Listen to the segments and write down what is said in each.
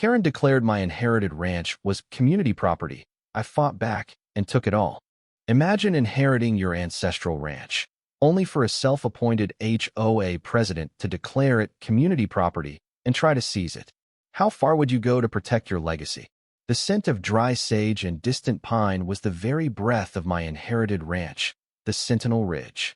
Karen declared my inherited ranch was community property. I fought back and took it all. Imagine inheriting your ancestral ranch, only for a self-appointed HOA president to declare it community property and try to seize it. How far would you go to protect your legacy? The scent of dry sage and distant pine was the very breath of my inherited ranch, the Sentinel Ridge.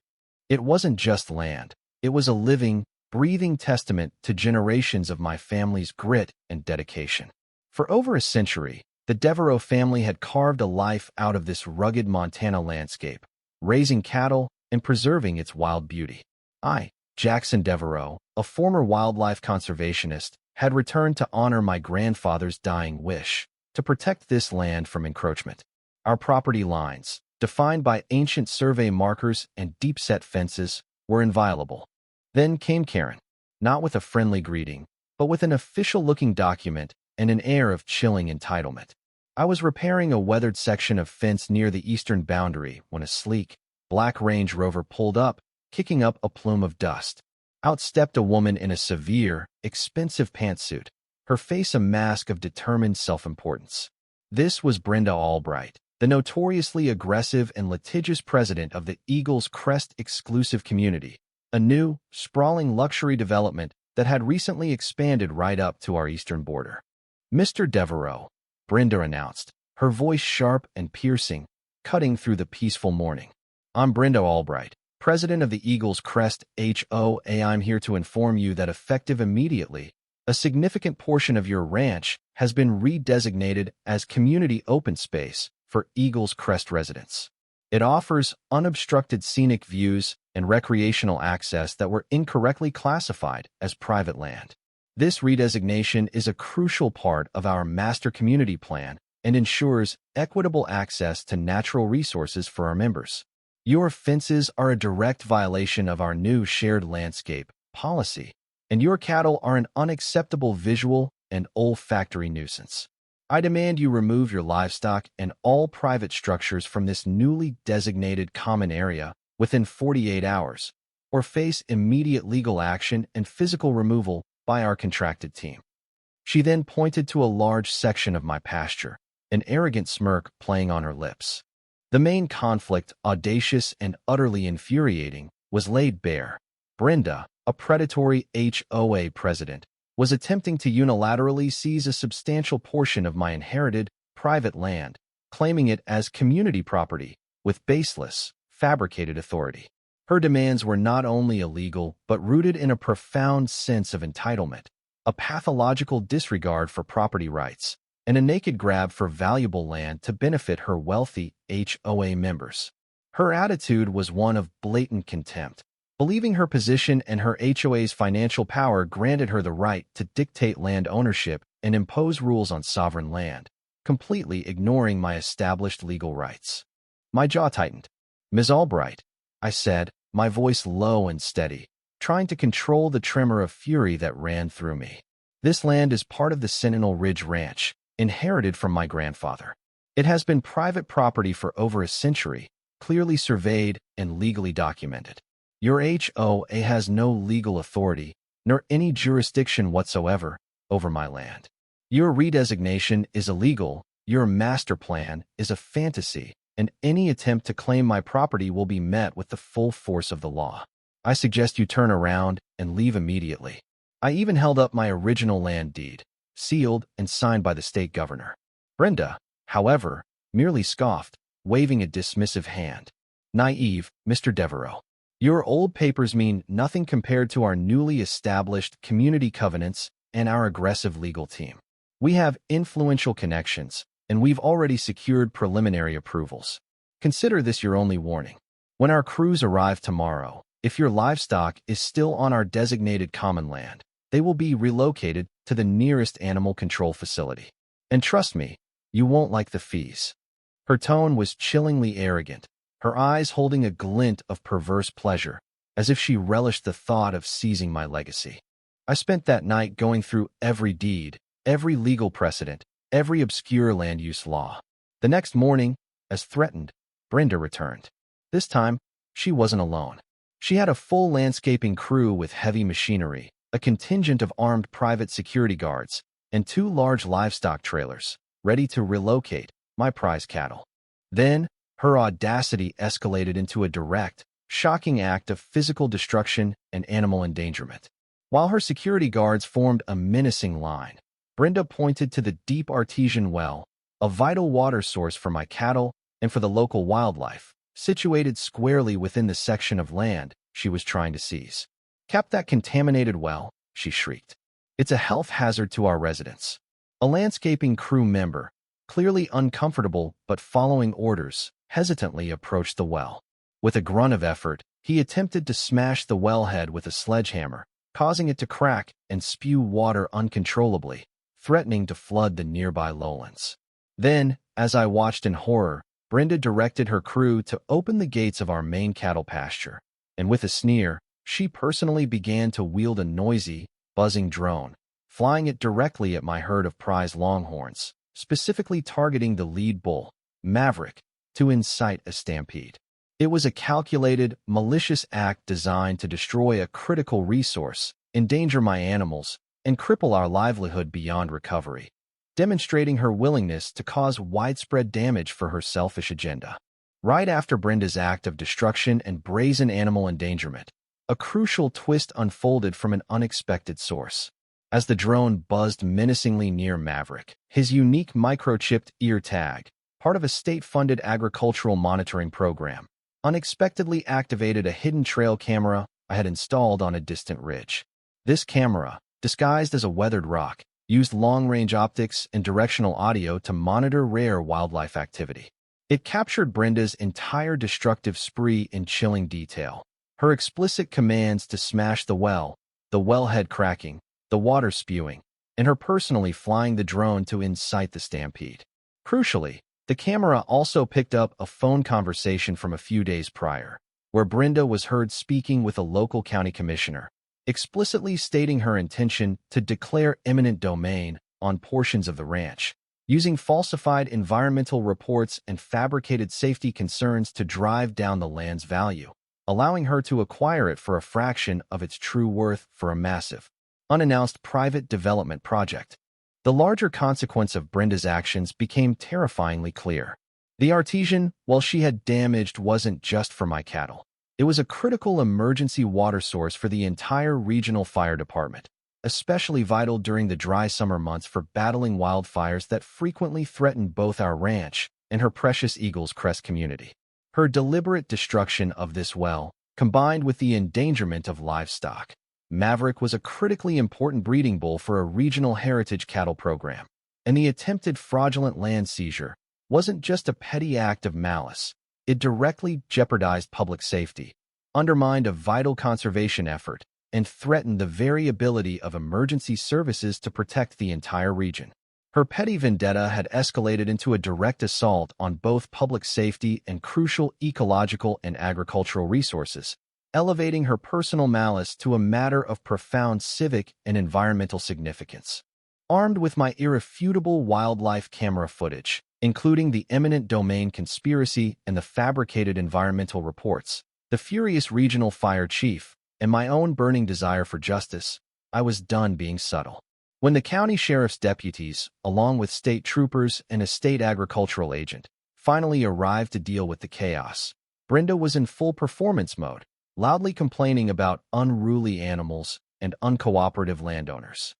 It wasn't just land. It was a living, breathing testament to generations of my family's grit and dedication. For over a century, the Devereaux family had carved a life out of this rugged Montana landscape, raising cattle and preserving its wild beauty. I, Jackson Devereaux, a former wildlife conservationist, had returned to honor my grandfather's dying wish to protect this land from encroachment. Our property lines, defined by ancient survey markers and deep-set fences, were inviolable. Then came Karen, not with a friendly greeting, but with an official-looking document and an air of chilling entitlement. I was repairing a weathered section of fence near the eastern boundary when a sleek, black Range Rover pulled up, kicking up a plume of dust. Out stepped a woman in a severe, expensive pantsuit, her face a mask of determined self-importance. This was Brenda Albright, the notoriously aggressive and litigious president of the Eagles Crest exclusive community, a new, sprawling luxury development that had recently expanded right up to our eastern border. "Mr. Devereaux," Brenda announced, her voice sharp and piercing, cutting through the peaceful morning. "I'm Brenda Albright, president of the Eagles Crest HOA. I'm here to inform you that effective immediately, a significant portion of your ranch has been redesignated as community open space for Eagles Crest residents. It offers unobstructed scenic views and recreational access that were incorrectly classified as private land. This redesignation is a crucial part of our master community plan and ensures equitable access to natural resources for our members. Your fences are a direct violation of our new shared landscape policy, and your cattle are an unacceptable visual and olfactory nuisance. I demand you remove your livestock and all private structures from this newly designated common area within 48 hours, or face immediate legal action and physical removal by our contracted team." She then pointed to a large section of my pasture, an arrogant smirk playing on her lips. The main conflict, audacious and utterly infuriating, was laid bare. Brenda, a predatory HOA president, was attempting to unilaterally seize a substantial portion of my inherited, private land, claiming it as community property, with baseless, fabricated authority. Her demands were not only illegal, but rooted in a profound sense of entitlement, a pathological disregard for property rights, and a naked grab for valuable land to benefit her wealthy HOA members. Her attitude was one of blatant contempt, believing her position and her HOA's financial power granted her the right to dictate land ownership and impose rules on sovereign land, completely ignoring my established legal rights. My jaw tightened. "Ms. Albright," I said, my voice low and steady, trying to control the tremor of fury that ran through me. "This land is part of the Sentinel Ridge Ranch, inherited from my grandfather. It has been private property for over a century, clearly surveyed and legally documented. Your HOA has no legal authority, nor any jurisdiction whatsoever, over my land. Your redesignation is illegal, your master plan is a fantasy, and any attempt to claim my property will be met with the full force of the law. I suggest you turn around and leave immediately." I even held up my original land deed, sealed and signed by the state governor. Brenda, however, merely scoffed, waving a dismissive hand. "Naive, Mr. Devereaux. Your old papers mean nothing compared to our newly established community covenants and our aggressive legal team. We have influential connections, and we've already secured preliminary approvals. Consider this your only warning. When our crews arrive tomorrow, if your livestock is still on our designated common land, they will be relocated to the nearest animal control facility. And trust me, you won't like the fees." Her tone was chillingly arrogant, her eyes holding a glint of perverse pleasure, as if she relished the thought of seizing my legacy. I spent that night going through every deed, every legal precedent, every obscure land use law. The next morning, as threatened, Brenda returned. This time, she wasn't alone. She had a full landscaping crew with heavy machinery, a contingent of armed private security guards, and 2 large livestock trailers, ready to relocate my prize cattle. Then, her audacity escalated into a direct, shocking act of physical destruction and animal endangerment. While her security guards formed a menacing line, Brenda pointed to the deep artesian well, a vital water source for my cattle and for the local wildlife, situated squarely within the section of land she was trying to seize. "Cap that contaminated well," she shrieked. "It's a health hazard to our residents." A landscaping crew member, clearly uncomfortable but following orders, hesitantly approached the well. With a grunt of effort, he attempted to smash the wellhead with a sledgehammer, causing it to crack and spew water uncontrollably, threatening to flood the nearby lowlands. Then, as I watched in horror, Brenda directed her crew to open the gates of our main cattle pasture, and with a sneer, she personally began to wield a noisy, buzzing drone, flying it directly at my herd of prize longhorns, specifically targeting the lead bull, Maverick, to incite a stampede. It was a calculated, malicious act designed to destroy a critical resource, endanger my animals, and cripple our livelihood beyond recovery, demonstrating her willingness to cause widespread damage for her selfish agenda. Right after Brenda's act of destruction and brazen animal endangerment, a crucial twist unfolded from an unexpected source. As the drone buzzed menacingly near Maverick, his unique microchipped ear tag, part of a state-funded agricultural monitoring program, unexpectedly activated a hidden trail camera I had installed on a distant ridge. This camera, disguised as a weathered rock, used long-range optics and directional audio to monitor rare wildlife activity. It captured Brenda's entire destructive spree in chilling detail. Her explicit commands to smash the wellhead cracking, the water spewing, and her personally flying the drone to incite the stampede. Crucially, the camera also picked up a phone conversation from a few days prior, where Brenda was heard speaking with a local county commissioner, explicitly stating her intention to declare eminent domain on portions of the ranch, using falsified environmental reports and fabricated safety concerns to drive down the land's value, allowing her to acquire it for a fraction of its true worth for a massive, unannounced private development project. The larger consequence of Brenda's actions became terrifyingly clear. The artesian, while she had damaged, wasn't just for my cattle. It was a critical emergency water source for the entire regional fire department, especially vital during the dry summer months for battling wildfires that frequently threatened both our ranch and her precious Eagles Crest community. Her deliberate destruction of this well, combined with the endangerment of livestock, Maverick was a critically important breeding bull for a regional heritage cattle program, and the attempted fraudulent land seizure wasn't just a petty act of malice. It directly jeopardized public safety, undermined a vital conservation effort, and threatened the very ability of emergency services to protect the entire region. Her petty vendetta had escalated into a direct assault on both public safety and crucial ecological and agricultural resources, elevating her personal malice to a matter of profound civic and environmental significance. Armed with my irrefutable wildlife camera footage, including the eminent domain conspiracy and the fabricated environmental reports, the furious regional fire chief, and my own burning desire for justice, I was done being subtle. When the county sheriff's deputies, along with state troopers and a state agricultural agent, finally arrived to deal with the chaos, Brenda was in full performance mode, loudly complaining about unruly animals and uncooperative landowners.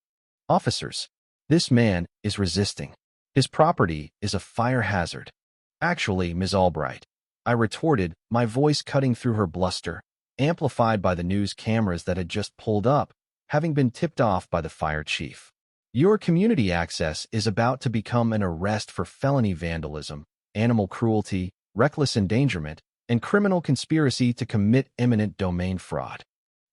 "Officers, this man is resisting. His property is a fire hazard." "Actually, Ms. Albright," I retorted, my voice cutting through her bluster, amplified by the news cameras that had just pulled up, having been tipped off by the fire chief. "Your community access is about to become an arrest for felony vandalism, animal cruelty, reckless endangerment, and criminal conspiracy to commit eminent domain fraud."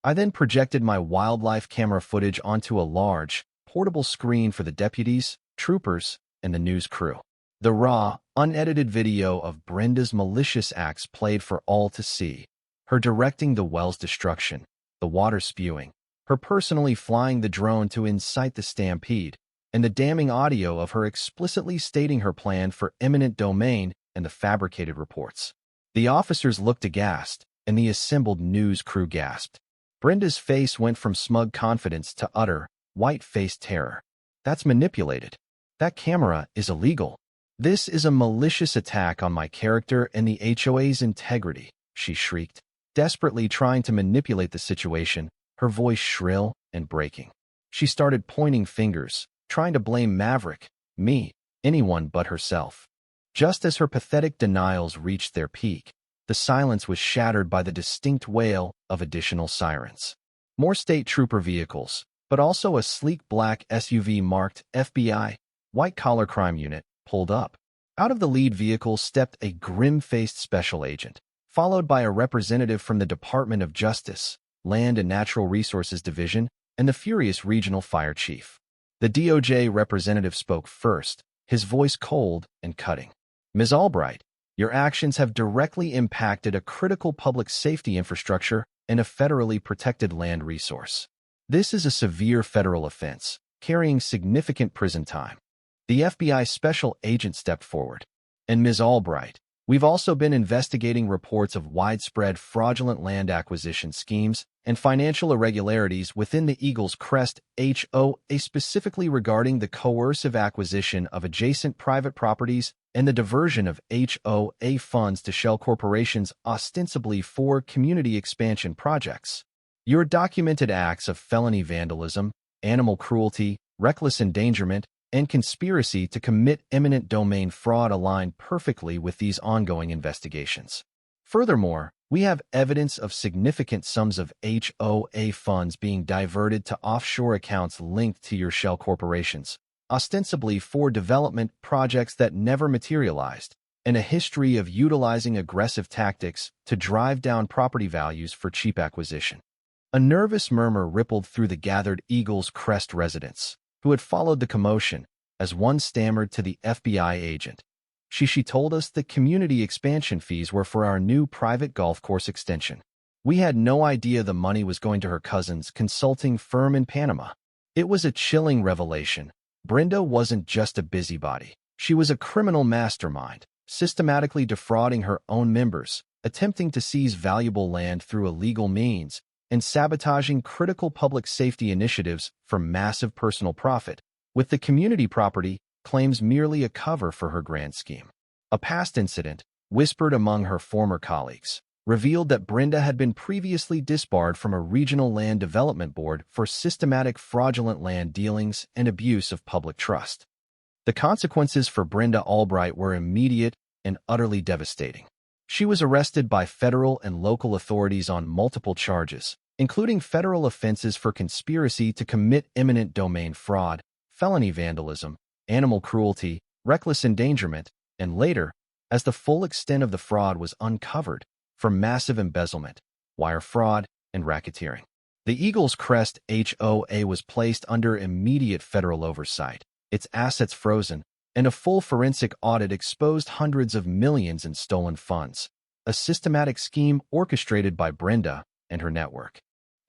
I then projected my wildlife camera footage onto a large, portable screen for the deputies, troopers, and the news crew. The raw, unedited video of Brenda's malicious acts played for all to see. Her directing the well's destruction, the water spewing, her personally flying the drone to incite the stampede, and the damning audio of her explicitly stating her plan for eminent domain and the fabricated reports. The officers looked aghast, and the assembled news crew gasped. Brenda's face went from smug confidence to utter, white-faced terror. That's manipulated. That camera is illegal. This is a malicious attack on my character and the HOA's integrity, she shrieked, desperately trying to manipulate the situation, her voice shrill and breaking. She started pointing fingers, trying to blame Maverick, me, anyone but herself. Just as her pathetic denials reached their peak, the silence was shattered by the distinct wail of additional sirens. More state trooper vehicles, but also a sleek black SUV marked FBI, white-collar crime unit, pulled up. Out of the lead vehicle stepped a grim-faced special agent, followed by a representative from the Department of Justice, Land and Natural Resources Division, and the furious regional fire chief. The DOJ representative spoke first, his voice cold and cutting. Ms. Albright, your actions have directly impacted a critical public safety infrastructure and a federally protected land resource. This is a severe federal offense, carrying significant prison time. The FBI special agent stepped forward. And Ms. Albright, we've also been investigating reports of widespread fraudulent land acquisition schemes and financial irregularities within the Eagles Crest HOA, specifically regarding the coercive acquisition of adjacent private properties and the diversion of HOA funds to shell corporations ostensibly for community expansion projects. Your documented acts of felony vandalism, animal cruelty, reckless endangerment, and conspiracy to commit eminent domain fraud align perfectly with these ongoing investigations. Furthermore, we have evidence of significant sums of HOA funds being diverted to offshore accounts linked to your shell corporations, ostensibly for development projects that never materialized, and a history of utilizing aggressive tactics to drive down property values for cheap acquisition. A nervous murmur rippled through the gathered Eagles Crest residents, who had followed the commotion, as one stammered to the FBI agent. She told us the community expansion fees were for our new private golf course extension. We had no idea the money was going to her cousin's consulting firm in Panama. It was a chilling revelation. Brenda wasn't just a busybody. She was a criminal mastermind, systematically defrauding her own members, attempting to seize valuable land through illegal means, and sabotaging critical public safety initiatives for massive personal profit, with the community property claims merely a cover for her grand scheme. A past incident, whispered among her former colleagues, revealed that Brenda had been previously disbarred from a regional land development board for systematic fraudulent land dealings and abuse of public trust. The consequences for Brenda Albright were immediate and utterly devastating. She was arrested by federal and local authorities on multiple charges, including federal offenses for conspiracy to commit eminent domain fraud, felony vandalism, animal cruelty, reckless endangerment, and later, as the full extent of the fraud was uncovered, for massive embezzlement, wire fraud, and racketeering. The Eagles Crest HOA was placed under immediate federal oversight, its assets frozen, and a full forensic audit exposed hundreds of millions in stolen funds, a systematic scheme orchestrated by Brenda and her network.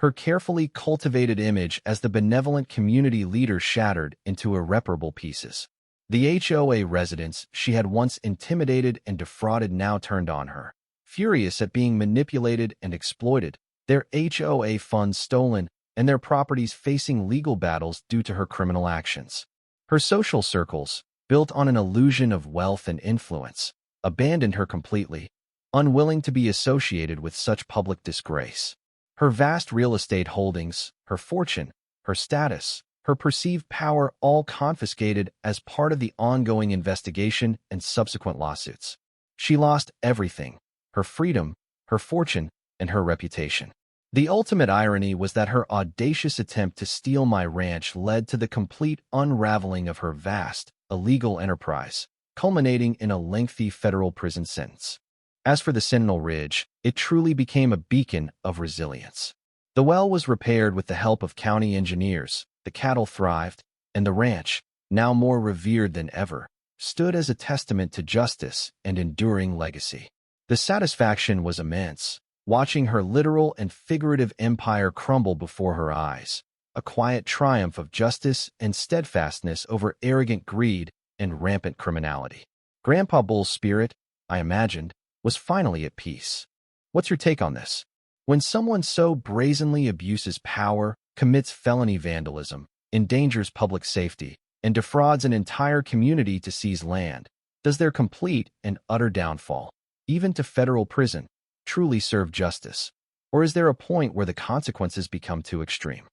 Her carefully cultivated image as the benevolent community leader shattered into irreparable pieces. The HOA residents she had once intimidated and defrauded now turned on her, furious at being manipulated and exploited, their HOA funds stolen, and their properties facing legal battles due to her criminal actions. Her social circles, built on an illusion of wealth and influence, abandoned her completely, unwilling to be associated with such public disgrace. Her vast real estate holdings, her fortune, her status, her perceived power all confiscated as part of the ongoing investigation and subsequent lawsuits. She lost everything: her freedom, her fortune, and her reputation. The ultimate irony was that her audacious attempt to steal my ranch led to the complete unraveling of her vast, illegal enterprise, culminating in a lengthy federal prison sentence. As for the Sentinel Ridge, it truly became a beacon of resilience. The well was repaired with the help of county engineers, the cattle thrived, and the ranch, now more revered than ever, stood as a testament to justice and enduring legacy. The satisfaction was immense, watching her literal and figurative empire crumble before her eyes, a quiet triumph of justice and steadfastness over arrogant greed and rampant criminality. Grandpa Bull's spirit, I imagined, was finally at peace. What's your take on this? When someone so brazenly abuses power, commits felony vandalism, endangers public safety, and defrauds an entire community to seize land, does their complete and utter downfall, even to federal prison, truly serve justice? Or is there a point where the consequences become too extreme?